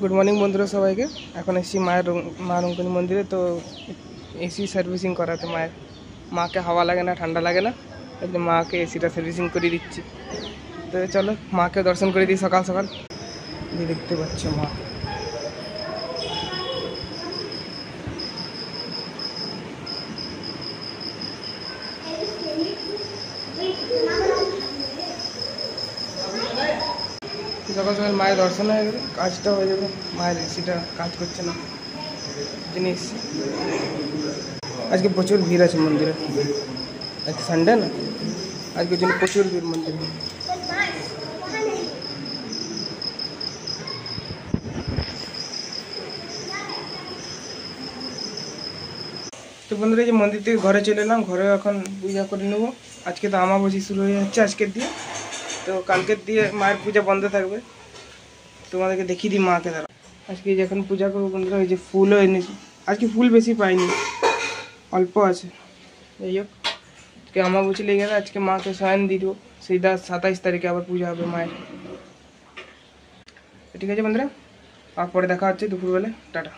Good morning बंधुरा सबाई के এখন এসেছি মায়ের মা রঙ্কনী মন্দিরে। তো এসি সার্ভিসিং করাতে মায়ের মাকে হাওয়া লাগে না, ঠান্ডা লাগে না, একদম মাকে এসিটা সার্ভিসিং করে দিচ্ছি। তো চলো মাকে দর্শন করে দিই সকাল সকাল। যে দেখতে পাচ্ছ মা, সকাল সকাল মায়ের দর্শন হয়ে গেলে কাজটা হয়ে যাবে। মায়ের এসিটা কাজ করছে না জিনিস। আজকে প্রচুর ভিড় আছে মন্দিরে, আজকে সানডে না, আজকের জন্য প্রচুর ভিড় মন্দিরে। তো বন্ধুরা যে মন্দির থেকে ঘরে চলে এলাম, ঘরে এখন পূজা করে নেবো। আজকে তো আমাবস্যা শুরু হয়ে যাচ্ছে আজকের দিয়ে, তো কালকের দিয়ে মায়ের পূজা বন্ধ থাকবে। তোমাদেরকে দেখিয়ে দিই মাকে দ্বারা আজকে যখন পূজা করবো বন্ধুরা। ওই যে ফুলও এনেছি, আজকে ফুল বেশি পাইনি, অল্প আছে। যাই হোক আজকে আমাবস্যা লেগে গেলে আজকে মাকে শয়ন দিয়ে দেবো। সেই 27 তারিখে আবার পূজা হবে মায়ের। ঠিক আছে বন্ধুরা, আর পরে দেখা হচ্ছে দুপুরবেলা। টাটা।